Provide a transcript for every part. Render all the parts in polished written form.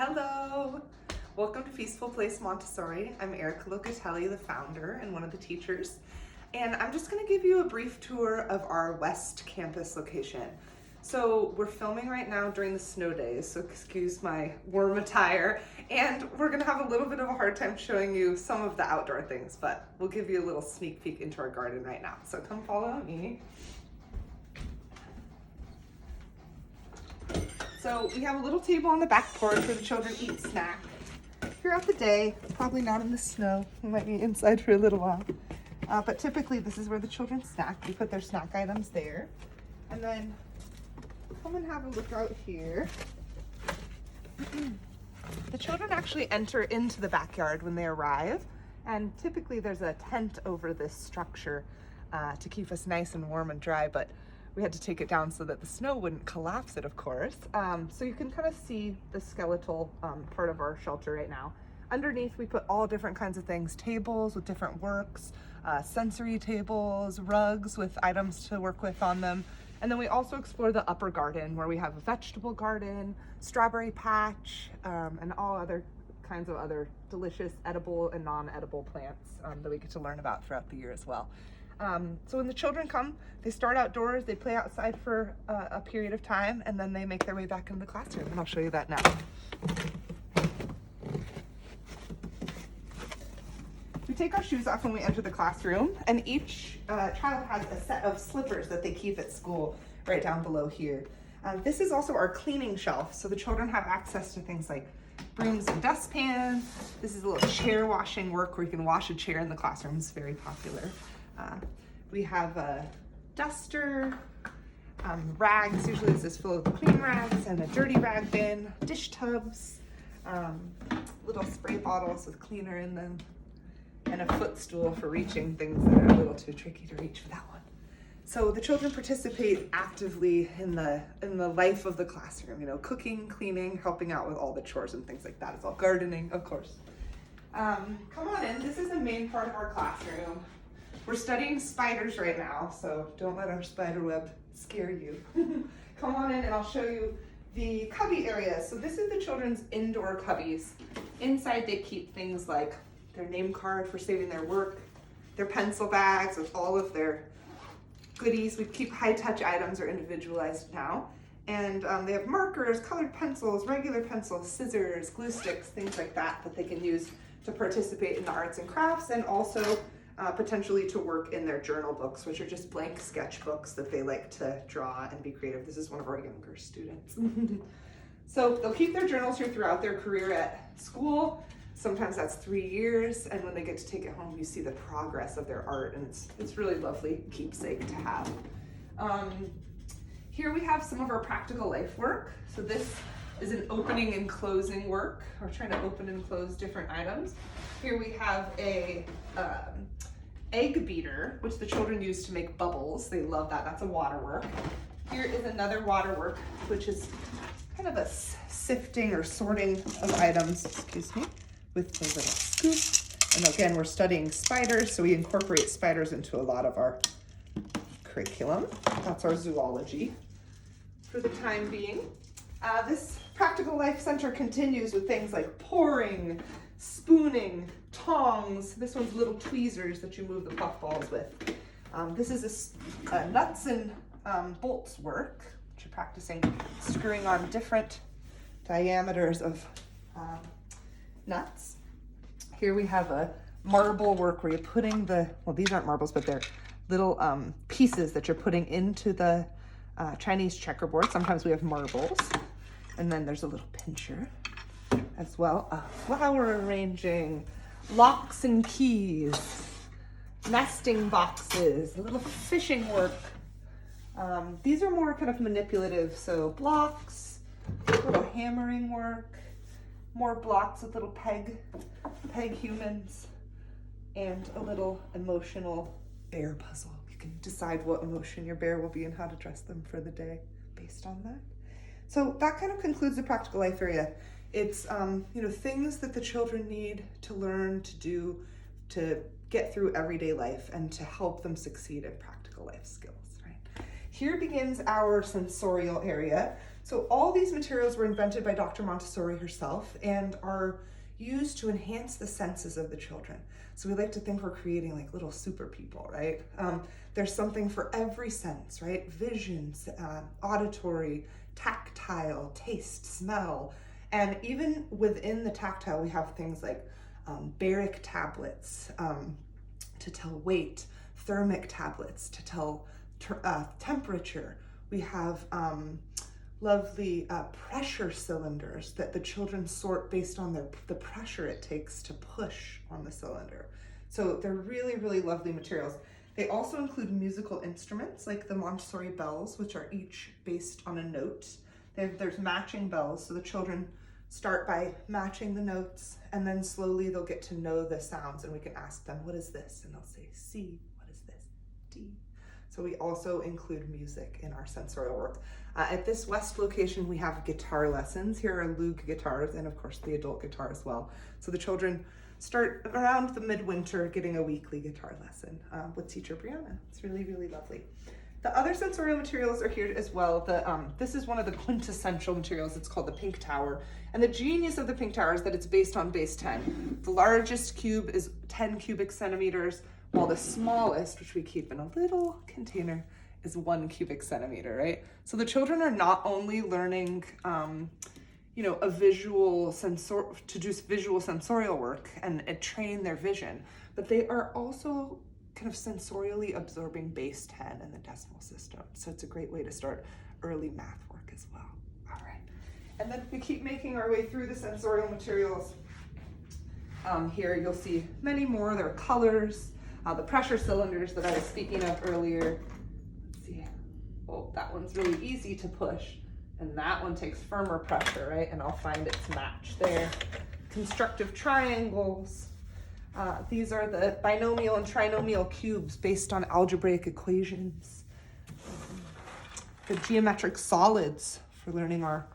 Hello! Welcome to Peaceful Place Montessori. I'm Erika, the founder and one of the teachers. And I'm just going to give you a brief tour of our West Campus location. So we're filming right now during the snow days, so excuse my warm attire. And we're going to have a little bit of a hard time showing you some of the outdoor things, but we'll give you a little sneak peek into our garden right now. So come follow me. So we have a little table on the back porch where the children eat snack throughout the day, probably not in the snow. We might be inside for a little while. But typically this is where the children snack. We put their snack items there. And then come and have a look out here. The children actually enter into the backyard when they arrive. And typically there's a tent over this structure to keep us nice and warm and dry, but we had to take it down so that the snow wouldn't collapse it, of course. So you can kind of see the skeletal part of our shelter right now. Underneath, we put all different kinds of things, tables with different works, sensory tables, rugs with items to work with on them. And then we also explore the upper garden where we have a vegetable garden, strawberry patch, and all other kinds of other delicious edible and non-edible plants that we get to learn about throughout the year as well. So when the children come, they start outdoors, they play outside for a period of time, and then they make their way back into the classroom, and I'll show you that now. We take our shoes off when we enter the classroom, and each child has a set of slippers that they keep at school right down below here. This is also our cleaning shelf, so the children have access to things like brooms and dustpans. This is a little chair washing work where you can wash a chair in the classroom. It's very popular. We have a duster, rags, usually this is full of clean rags, and a dirty rag bin, dish tubs, little spray bottles with cleaner in them, and a footstool for reaching things that are a little too tricky to reach for that one. So the children participate actively in the life of the classroom, you know, cooking, cleaning, helping out with all the chores and things like that. It's all gardening, of course. Come on in, this is the main part of our classroom. We're studying spiders right now, so don't let our spider web scare you. Come on in and I'll show you the cubby area. So this is the children's indoor cubbies. Inside they keep things like their name card for saving their work, their pencil bags with all of their goodies. We keep high-touch items are individualized now. And they have markers, colored pencils, regular pencils, scissors, glue sticks, things like that that they can use to participate in the arts and crafts, and also potentially to work in their journal books, which are just blank sketchbooks that they like to draw and be creative. This is one of our younger students. So they'll keep their journals here throughout their career at school. Sometimes that's 3 years, and when they get to take it home, you see the progress of their art, and it's really lovely keepsake to have. Here we have some of our practical life work. So this is an opening and closing work. We're trying to open and close different items. Here we have a egg beater, which the children use to make bubbles. They love that. That's a waterwork. Here is another waterwork, which is kind of a sifting or sorting of items, excuse me, with a little scoop. And again, we're studying spiders, so we incorporate spiders into a lot of our curriculum. That's our zoology for the time being. This practical life center continues with things like pouring, spooning, tongs. This one's little tweezers that you move the puffballs with. This is a nuts and bolts work, which you're practicing screwing on different diameters of nuts. Here we have a marble work where you're putting well, these aren't marbles, but they're little pieces that you're putting into the Chinese checkerboard. Sometimes we have marbles. And then there's a little pincher as well. Flower arranging, locks and keys, nesting boxes, a little fishing work. These are more kind of manipulative, so blocks, little hammering work, more blocks with little peg humans, and a little emotional bear puzzle. You can decide what emotion your bear will be and how to dress them for the day based on that. So that kind of concludes the practical life area. It's things that the children need to learn to do to get through everyday life and to help them succeed in practical life skills, right? Here begins our sensorial area. So all these materials were invented by Dr. Montessori herself and are used to enhance the senses of the children. So we like to think we're creating like little super people, right? There's something for every sense, right? Vision, auditory, tactile, taste, smell. And even within the tactile, we have things like baric tablets to tell weight, thermic tablets to tell temperature. We have lovely pressure cylinders that the children sort based on the pressure it takes to push on the cylinder. So they're really, really lovely materials. They also include musical instruments like the Montessori bells, which are each based on a note. There's matching bells, so the children start by matching the notes, and then slowly they'll get to know the sounds, and we can ask them, what is this? And they'll say C. What is this? D. So we also include music in our sensorial work. At this West location, we have guitar lessons. Here are Lug guitars and of course the adult guitar as well. So the children start around the midwinter getting a weekly guitar lesson with teacher Brianna. It's really, really lovely. The other sensorial materials are here as well. This is one of the quintessential materials. It's called the Pink Tower. And the genius of the Pink Tower is that it's based on base 10. The largest cube is 10 cubic centimeters, while the smallest, which we keep in a little container, is 1 cubic centimeter, right? So the children are not only learning, a to do visual sensorial work and train their vision, but they are also kind of sensorially absorbing base 10 in the decimal system. So it's a great way to start early math work as well. All right. And then we keep making our way through the sensorial materials. Here you'll see many more. There are colors, the pressure cylinders that I was speaking of earlier. Let's see. Oh, that one's really easy to push. And that one takes firmer pressure, right? And I'll find its match there. Constructive triangles. These are the binomial and trinomial cubes based on algebraic equations. The geometric solids for learning our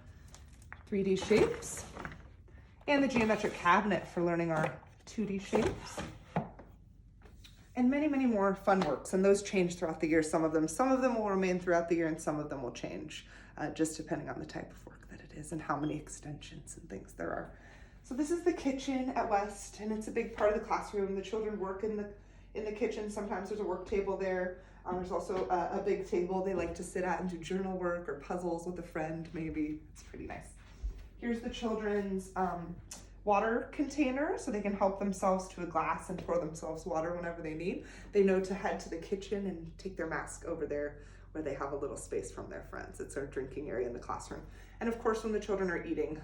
3D shapes. And the geometric cabinet for learning our 2D shapes. And many, many more fun works, and those change throughout the year. Some of them will remain throughout the year, and some of them will change, just depending on the type of work that it is and how many extensions and things there are. So this is the kitchen at West, and it's a big part of the classroom. The children work in the kitchen. Sometimes there's a work table there. There's also a big table they like to sit at and do journal work or puzzles with a friend, maybe. It's pretty nice. Here's the children's water container, so they can help themselves to a glass and pour themselves water whenever they need. They know to head to the kitchen and take their mask over there where they have a little space from their friends. It's our drinking area in the classroom. And of course, when the children are eating,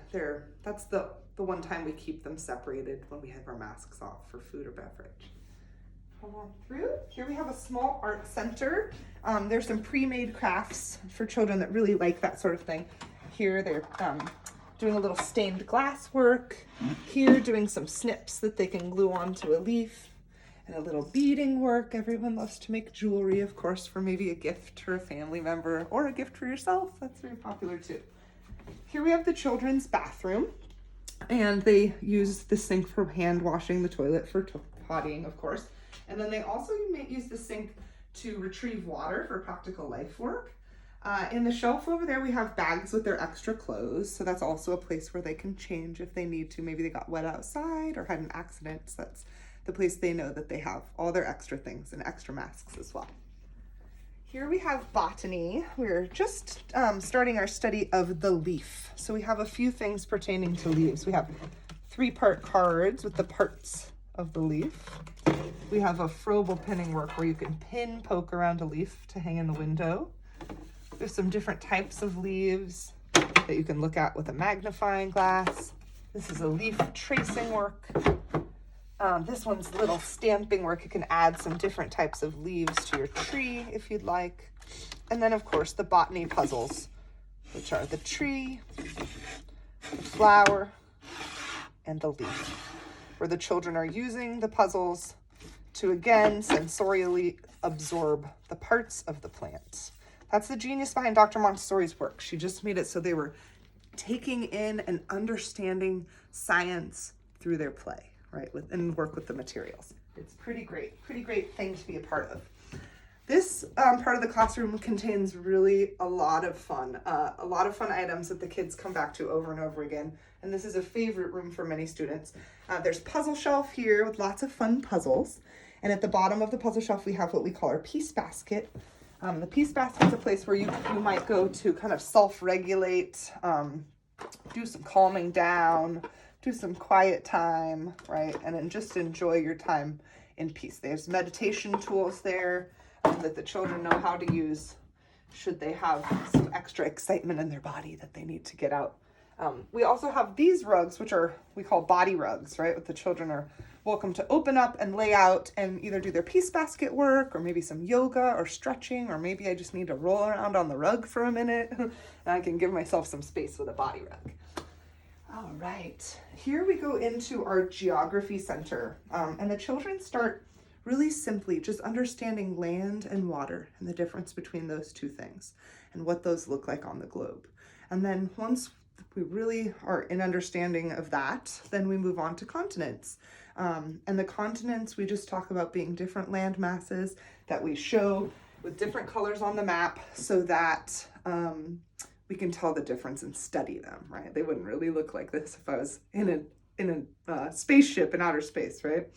that's the one time we keep them separated, when we have our masks off for food or beverage. Come on through. Here we have a small art center. There's some pre-made crafts for children that really like that sort of thing. Here they're doing a little stained glass work. Here doing some snips that they can glue onto a leaf, and a little beading work. Everyone loves to make jewelry, of course, for maybe a gift for a family member or a gift for yourself. That's very popular too. Here we have the children's bathroom, and they use the sink for hand washing, the toilet for pottying, of course. And then they also use the sink to retrieve water for practical life work. In the shelf over there, we have bags with their extra clothes. So that's also a place where they can change if they need to. Maybe they got wet outside or had an accident. So that's the place they know that they have all their extra things and extra masks as well. Here we have botany. We're just starting our study of the leaf. So we have a few things pertaining to leaves. We have 3-part cards with the parts of the leaf. We have a frobel pinning work where you can poke around a leaf to hang in the window. There's some different types of leaves that you can look at with a magnifying glass. This is a leaf tracing work. This one's little stamping work. You can add some different types of leaves to your tree if you'd like. And then, of course, the botany puzzles, which are the tree, the flower, and the leaf, where the children are using the puzzles to, again, sensorially absorb the parts of the plant. That's the genius behind Dr. Montessori's work. She just made it so they were taking in and understanding science through their play, right? And work with the materials. It's pretty great thing to be a part of. This part of the classroom contains really a lot of fun items that the kids come back to over and over again. And this is a favorite room for many students. There's puzzle shelf here with lots of fun puzzles. And at the bottom of the puzzle shelf, we have what we call our peace basket. The peace basket is a place where you might go to kind of self-regulate, do some calming down, do some quiet time, right? And then just enjoy your time in peace. There's meditation tools there that the children know how to use should they have some extra excitement in their body that they need to get out. We also have these rugs, which we call body rugs, right? The children are welcome to open up and lay out and either do their peace basket work or maybe some yoga or stretching, or maybe I just need to roll around on the rug for a minute and I can give myself some space with a body rug. All right, here we go into our geography center, and the children start really simply just understanding land and water and the difference between those two things and what those look like on the globe. And then once we really are in understanding of that, then we move on to continents. And the continents, we just talk about being different land masses that we show with different colors on the map so that we can tell the difference and study them, right? They wouldn't really look like this if I was in a spaceship in outer space, right?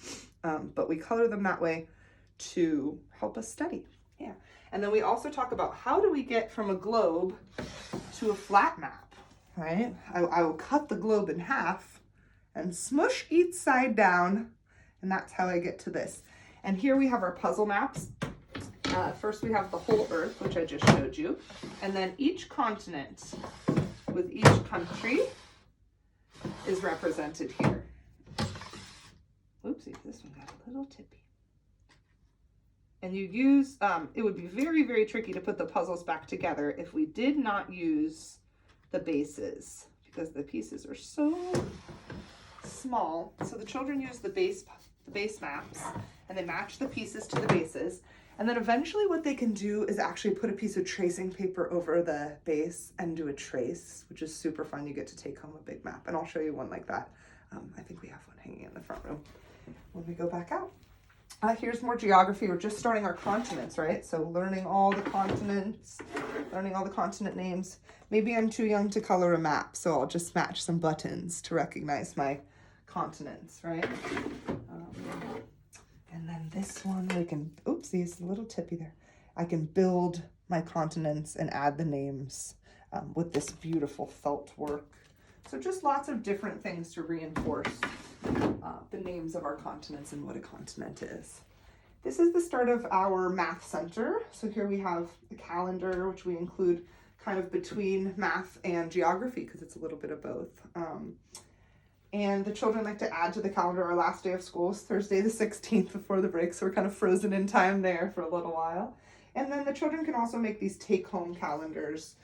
But we color them that way to help us study. Yeah. And then we also talk about how do we get from a globe to a flat map, right? I will cut the globe in half and smush each side down, and that's how I get to this. And here we have our puzzle maps. First we have the whole Earth, which I just showed you, and then each continent with each country is represented here. Oopsie, this one got a little tippy. And you use, it would be very, very tricky to put the puzzles back together if we did not use the bases, because the pieces are so small. So the children use the base maps and they match the pieces to the bases. And then eventually what they can do is actually put a piece of tracing paper over the base and do a trace, which is super fun. You get to take home a big map, and I'll show you one like that. I think we have one hanging in the front room when we go back out. Here's more geography. We're just starting our continents, right? So learning all the continents, learning all the continent names. Maybe I'm too young to color a map, so I'll just match some buttons to recognize my continents, right? And then this one, we can, oopsie, it's a little tippy there. I can build my continents and add the names with this beautiful felt work. So just lots of different things to reinforce the names of our continents and what a continent is. This is the start of our math center. So here we have a calendar, which we include kind of between math and geography because it's a little bit of both. And the children like to add to the calendar. Our last day of school is Thursday the 16th before the break, so we're kind of frozen in time there for a little while. And then the children can also make these take-home calendars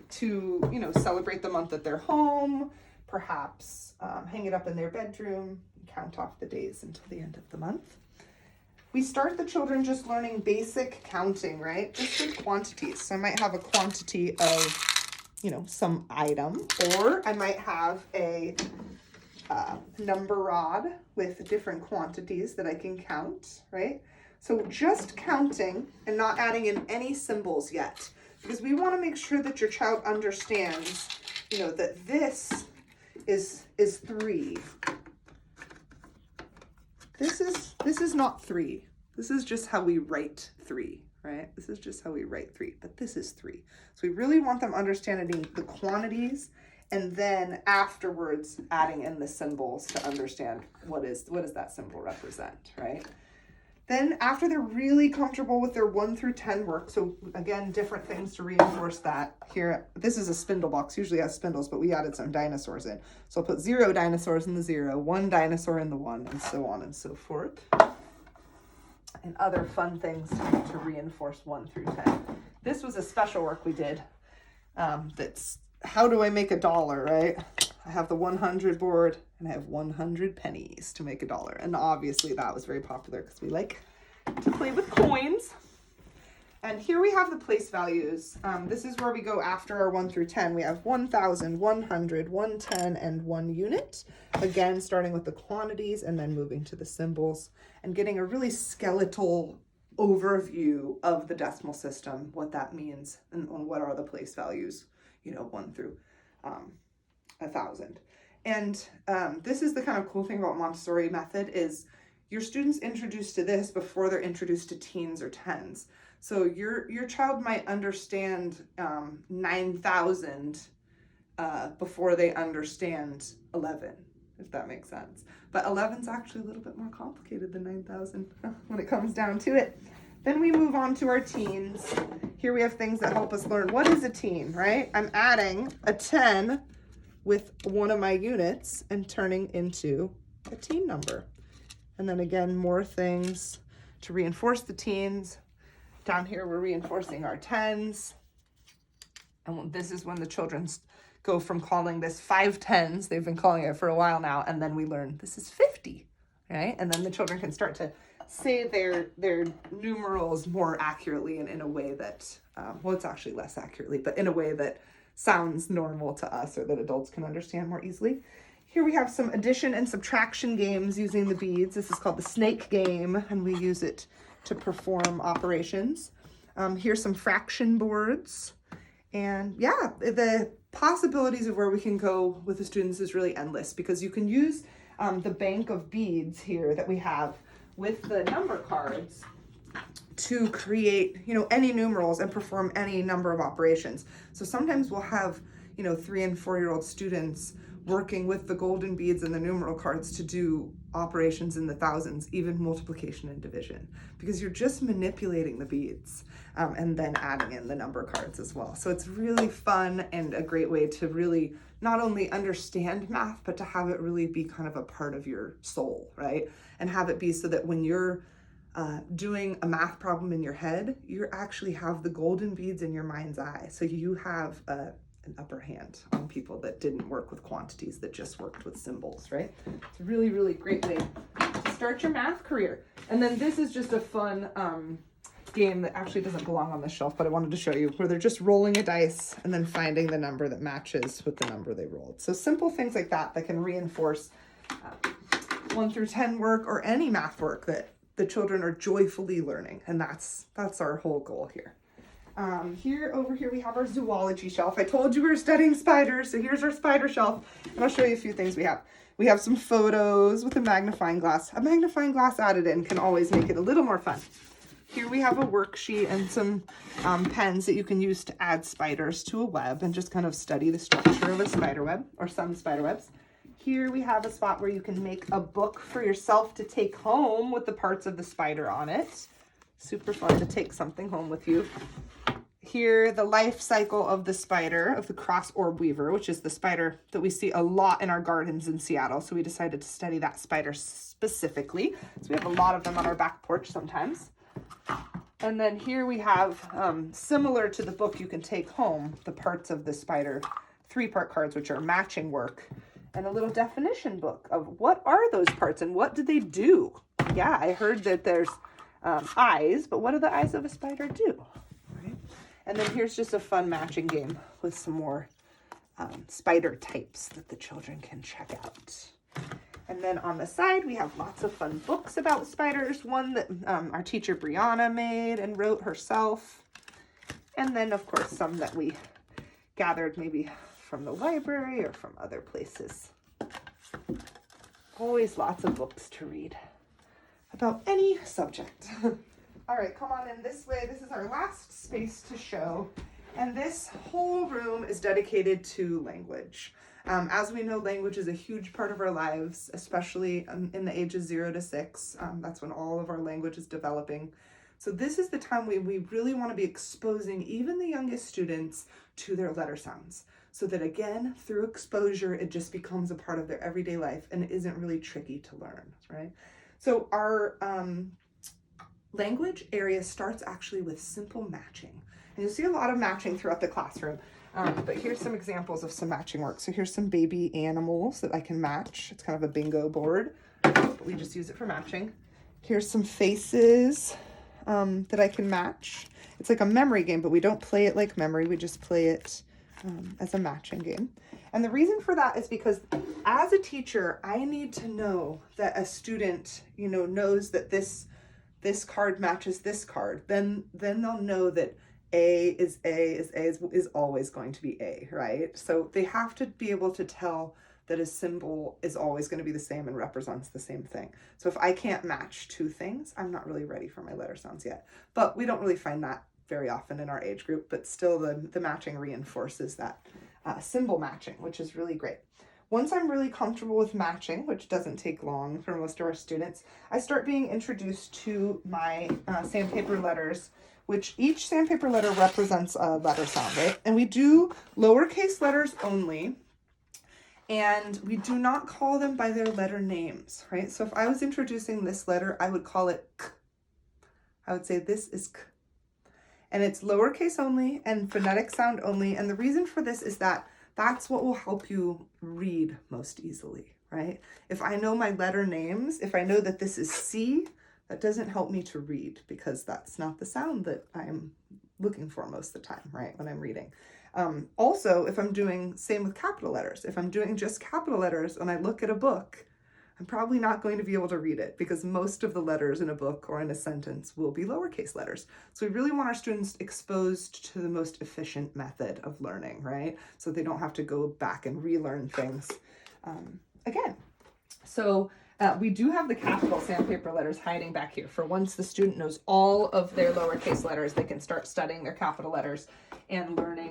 to, celebrate the month that they're home, perhaps hang it up in their bedroom, and count off the days until the end of the month. We start the children just learning basic counting, right? Just with quantities. So I might have a quantity of, some item, or I might have a number rod with different quantities that I can count, right? So just counting and not adding in any symbols yet, because we want to make sure that your child understands, that this is 3. This is not 3. This is just how we write 3, right? This is just how we write 3, but this is 3. So we really want them understanding the quantities and then afterwards adding in the symbols to understand what does that symbol represent, right? Then after they're really comfortable with their 1 through 10 work, so again, different things to reinforce that. Here, this is a spindle box, usually has spindles, but we added some dinosaurs in. So I'll put 0 dinosaurs in the 0, 1 dinosaur in the 1, and so on and so forth. And other fun things to reinforce 1 through 10. This was a special work we did that's how do I make $1, right? I have the 100 board and I have 100 pennies to make $1. And obviously that was very popular because we like to play with coins. And here we have the place values. This is where we go after our 1 through 10. We have 1,000, 100, 110, and 1 unit. Again, starting with the quantities and then moving to the symbols and getting a really skeletal overview of the decimal system, what that means, and what are the place values, 1 through 1,000. And this is the kind of cool thing about Montessori method is your students introduced to this before they're introduced to teens or tens. So your child might understand 9,000 before they understand 11, if that makes sense. But 11's actually a little bit more complicated than 9,000 when it comes down to it. Then we move on to our teens. Here we have things that help us learn. What is a teen, right? I'm adding a 10 with one of my units and turning into a teen number. And then again, more things to reinforce the teens. Down here, we're reinforcing our tens. And this is when the children go from calling this 5 tens, they've been calling it for a while now, and then we learn this is 50, right? And then the children can start to say their numerals more accurately and in a way that, well, it's actually less accurately, but in a way that sounds normal to us or that adults can understand more easily. Here we have some addition and subtraction games using the beads. This is called the snake game, and we use it to perform operations. Here's some fraction boards. And yeah, the possibilities of where we can go with the students is really endless, because you can use the bank of beads here that we have with the number cards to create, any numerals and perform any number of operations. So sometimes we'll have, 3 and 4-year-old students working with the golden beads and the numeral cards to do operations in the thousands, even multiplication and division, because you're just manipulating the beads and then adding in the number cards as well. So it's really fun and a great way to really not only understand math, but to have it really be kind of a part of your soul, right? And have it be so that when you're doing a math problem in your head, you actually have the golden beads in your mind's eye. So you have an upper hand on people that didn't work with quantities, that just worked with symbols, right? It's a really, really great way to start your math career. And then this is just a fun game that actually doesn't belong on the shelf, but I wanted to show you, where they're just rolling a dice and then finding the number that matches with the number they rolled. So simple things like that can reinforce 1 through 10 work or any math work that the children are joyfully learning. And that's our whole goal here. Over here we have our zoology shelf. I told you we were studying spiders, so here's our spider shelf, and I'll show you a few things we have. We have some photos with a magnifying glass. A magnifying glass added in can always make it a little more fun. Here we have a worksheet and some pens that you can use to add spiders to a web and just kind of study the structure of a spider web, or some spider webs. Here we have a spot where you can make a book for yourself to take home with the parts of the spider on it. Super fun to take something home with you. Here, the life cycle of the spider, of the cross orb weaver, which is the spider that we see a lot in our gardens in Seattle. So we decided to study that spider specifically. So we have a lot of them on our back porch sometimes. And then here we have, similar to the book you can take home, the parts of the spider, 3-part cards, which are matching work, and a little definition book of what are those parts and what do they do? Yeah, I heard that there's eyes, but what do the eyes of a spider do? Right? And then here's just a fun matching game with some more spider types that the children can check out. And then on the side, we have lots of fun books about spiders. One that our teacher Brianna made and wrote herself. And then, of course, some that we gathered maybe from the library or from other places. Always lots of books to read about any subject. All right, come on in this way. This is our last space to show. And this whole room is dedicated to language. As we know, language is a huge part of our lives, especially in the ages 0 to 6. That's when all of our language is developing. So this is the time we really want to be exposing even the youngest students to their letter sounds, so that again, through exposure, it just becomes a part of their everyday life and it isn't really tricky to learn, right? So our language area starts actually with simple matching. And you'll see a lot of matching throughout the classroom. But here's some examples of some matching work. So here's some baby animals that I can match. It's kind of a bingo board, but we just use it for matching. Here's some faces that I can match. It's like a memory game, but we don't play it like memory. We just play it as a matching game. And the reason for that is because as a teacher, I need to know that a student, knows that this this card matches this card, then they'll know that A is always going to be A, right? So they have to be able to tell that a symbol is always going to be the same and represents the same thing. So if I can't match two things, I'm not really ready for my letter sounds yet. But we don't really find that very often in our age group, but still the matching reinforces that symbol matching, which is really great. Once I'm really comfortable with matching, which doesn't take long for most of our students, I start being introduced to my sandpaper letters, which each sandpaper letter represents a letter sound, right? And we do lowercase letters only, and we do not call them by their letter names, right? So if I was introducing this letter, I would call it K. I would say this is K. And it's lowercase only and phonetic sound only. And the reason for this is that that's what will help you read most easily, right? If I know my letter names, if I know that this is C, that doesn't help me to read because that's not the sound that I'm looking for most of the time, right, when I'm reading. Also, if I'm doing, same with capital letters, if I'm doing just capital letters and I look at a book, I'm probably not going to be able to read it because most of the letters in a book or in a sentence will be lowercase letters. So we really want our students exposed to the most efficient method of learning, right? So they don't have to go back and relearn things again. So we do have the capital sandpaper letters hiding back here for once the student knows all of their lowercase letters, they can start studying their capital letters and learning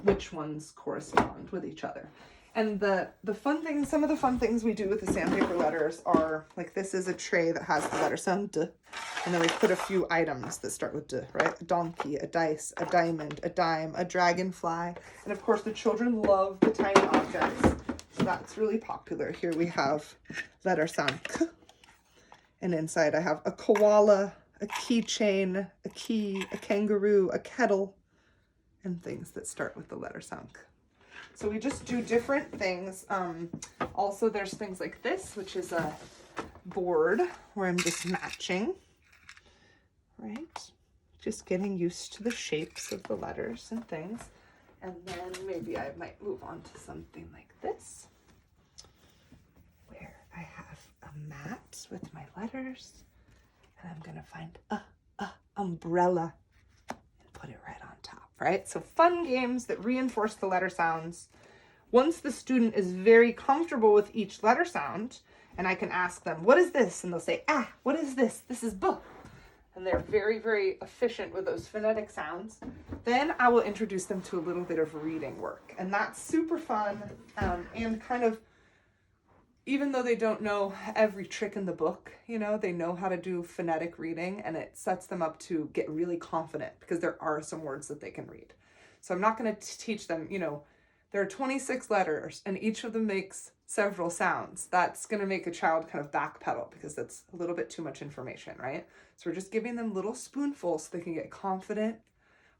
which ones correspond with each other. And the fun things, some of the fun things we do with the sandpaper letters are, like this is a tray that has the letter sound D, and then we put a few items that start with D, right? A donkey, a dice, a diamond, a dime, a dragonfly, and of course the children love the tiny objects, so that's really popular. Here we have letter sound K, and inside I have a koala, a keychain, a key, a kangaroo, a kettle, and things that start with the letter sound K. So we just do different things. Also, there's things like this, which is a board where I'm just matching, right? Just getting used to the shapes of the letters and things. And then maybe I might move on to something like this, where I have a mat with my letters, and I'm gonna find a umbrella and put it right on top. Right? So fun games that reinforce the letter sounds. Once the student is very comfortable with each letter sound, and I can ask them, what is this? And they'll say, what is this? This is B. And they're very, very efficient with those phonetic sounds. Then I will introduce them to a little bit of reading work. And that's super fun and kind of, even though they don't know every trick in the book, you know, they know how to do phonetic reading, and it sets them up to get really confident because there are some words that they can read. So I'm not going to teach them, you know, there are 26 letters and each of them makes several sounds. That's going to make a child kind of backpedal because that's a little bit too much information, right? So we're just giving them little spoonfuls so they can get confident,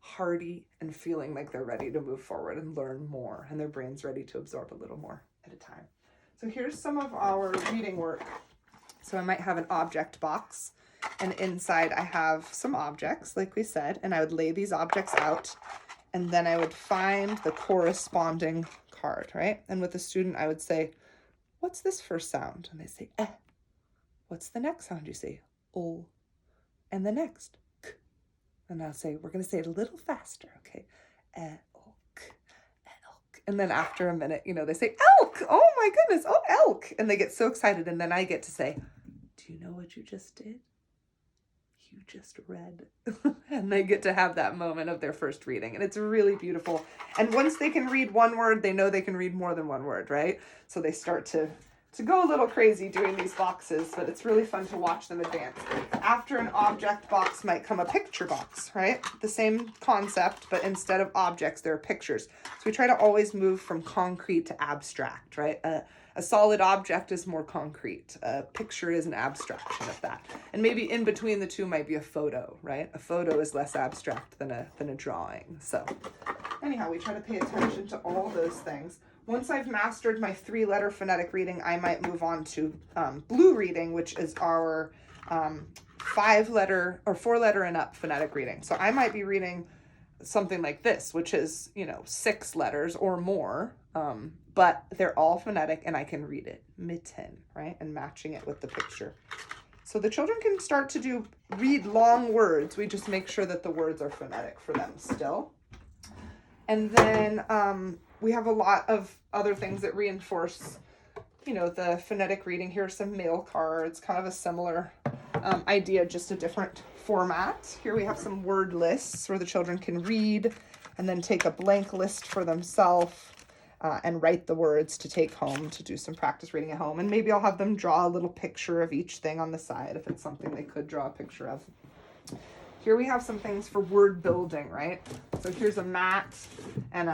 hearty, and feeling like they're ready to move forward and learn more, and their brain's ready to absorb a little more at a time. So here's some of our reading work. So I might have an object box, and inside I have some objects, like we said, and I would lay these objects out, and then I would find the corresponding card, right? And with the student, I would say, what's this first sound? And they say, eh. What's the next sound you say? O. And the next, k. And I'll say, we're going to say it a little faster, okay? Elk. And then after a minute, you know, they say, elk! Oh my goodness, oh, elk! And they get so excited, and then I get to say, do you know what you just did? You just read. And they get to have that moment of their first reading, and it's really beautiful. And once they can read one word, they know they can read more than one word, right? So they start to go a little crazy doing these boxes, but it's really fun to watch them advance. After an object box might come a picture box, right? The same concept, but instead of objects, there are pictures. So we try to always move from concrete to abstract, right? A solid object is more concrete. A picture is an abstraction of that. And maybe in between the two might be a photo, right? A photo is less abstract than a drawing. So anyhow, we try to pay attention to all those things. Once I've mastered my 3-letter phonetic reading, I might move on to blue reading, which is our 5-letter or 4-letter and up phonetic reading. So I might be reading something like this, which is, you know, 6 letters or more, but they're all phonetic and I can read it. Mitten, right? And matching it with the picture. So the children can start to read long words. We just make sure that the words are phonetic for them still. And then we have a lot of other things that reinforce, the phonetic reading. Here are some mail cards, kind of a similar idea, just a different format. Here we have some word lists where the children can read and then take a blank list for themselves and write the words to take home to do some practice reading at home. And maybe I'll have them draw a little picture of each thing on the side if it's something they could draw a picture of. Here we have some things for word building, right? So here's a mat and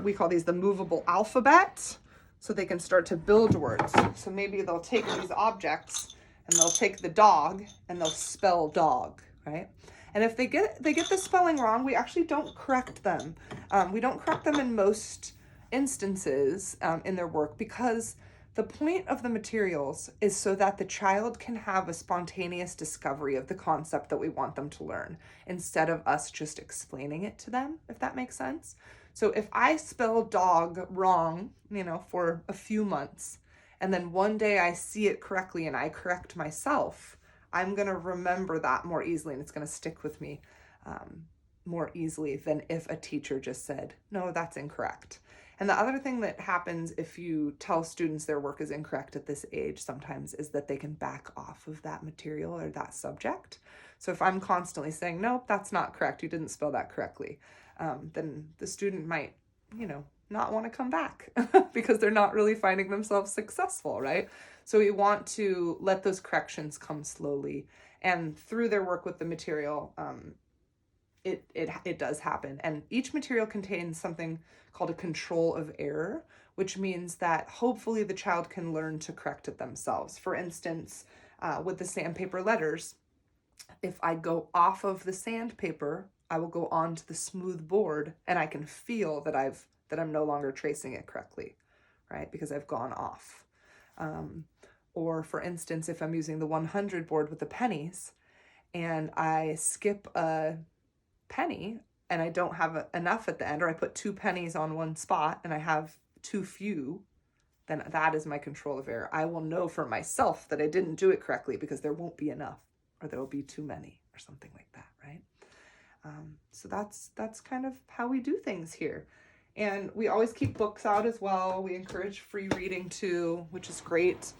we call these the movable alphabet, so they can start to build words. So maybe they'll take these objects and they'll take the dog and they'll spell dog, right? And if they get the spelling wrong, we actually don't correct them. We don't correct them in most instances in their work, because the point of the materials is so that the child can have a spontaneous discovery of the concept that we want them to learn, instead of us just explaining it to them, if that makes sense. So if I spell dog wrong, for a few months, and then one day I see it correctly and I correct myself, I'm going to remember that more easily, and it's going to stick with me more easily than if a teacher just said, no, that's incorrect. And the other thing that happens if you tell students their work is incorrect at this age sometimes is that they can back off of that material or that subject. So if I'm constantly saying, nope, that's not correct, you didn't spell that correctly, then the student might, not want to come back because they're not really finding themselves successful, right? So we want to let those corrections come slowly, and through their work with the material, it does happen. And each material contains something called a control of error, which means that hopefully the child can learn to correct it themselves. For instance, with the Sandpaper Letters, if I go off of the sandpaper, I will go onto the smooth board and I can feel that I'm no longer tracing it correctly, right? Because I've gone off. Or for instance, if I'm using the 100 board with the pennies and I skip a penny and I don't have enough at the end, or I put 2 pennies on one spot and I have too few, then that is my control of error. I will know for myself that I didn't do it correctly because there won't be enough, or there will be too many, or something like that, right? So that's kind of how we do things here. And we always keep books out as well. We encourage free reading too, which is great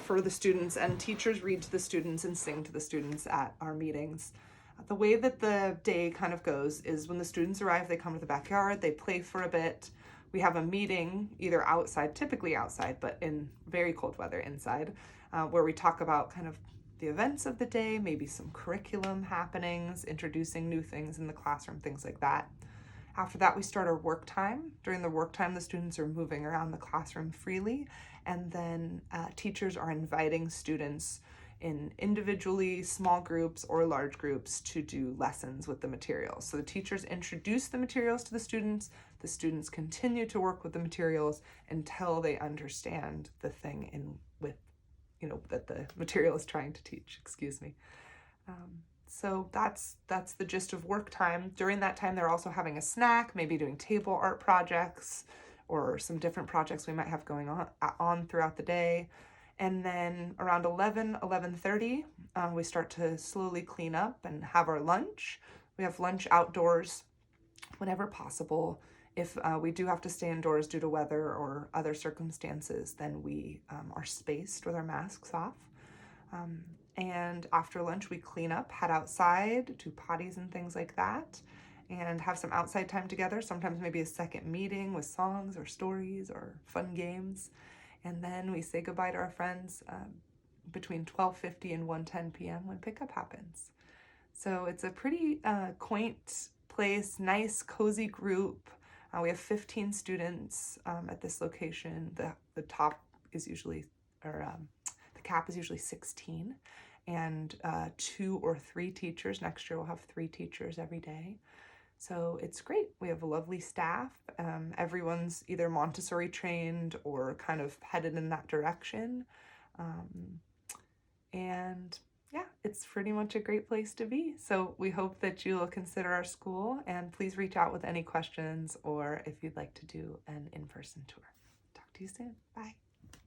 for the students, and teachers read to the students and sing to the students at our meetings. The way that the day kind of goes is when the students arrive, they come to the backyard, they play for a bit. We have a meeting either outside, typically outside, but in very cold weather inside, where we talk about kind of the events of the day, maybe some curriculum happenings, introducing new things in the classroom, things like that. After that, we start our work time. During the work time, the students are moving around the classroom freely, and then teachers are inviting students in individually, small groups or large groups to do lessons with the materials. So the teachers introduce the materials to the students continue to work with the materials until they understand the thing that the material is trying to teach, So that's the gist of work time. During that time, they're also having a snack, maybe doing table art projects or some different projects we might have going on throughout the day. And then around 11:30, we start to slowly clean up and have our lunch. We have lunch outdoors whenever possible. If we do have to stay indoors due to weather or other circumstances, then we are spaced with our masks off. And after lunch, we clean up, head outside, do potties and things like that, and have some outside time together, sometimes maybe a second meeting with songs or stories or fun games. And then we say goodbye to our friends between 12:50 and 1:10 p.m. when pickup happens. So it's a pretty quaint place, nice, cozy group. We have 15 students at this location. The top is usually, the cap is usually 16, and 2 or 3 teachers. Next year we'll have 3 teachers every day. So it's great. We have a lovely staff. Everyone's either Montessori trained or kind of headed in that direction. And yeah, it's pretty much a great place to be. So we hope that you'll consider our school, and please reach out with any questions or if you'd like to do an in-person tour. Talk to you soon. Bye.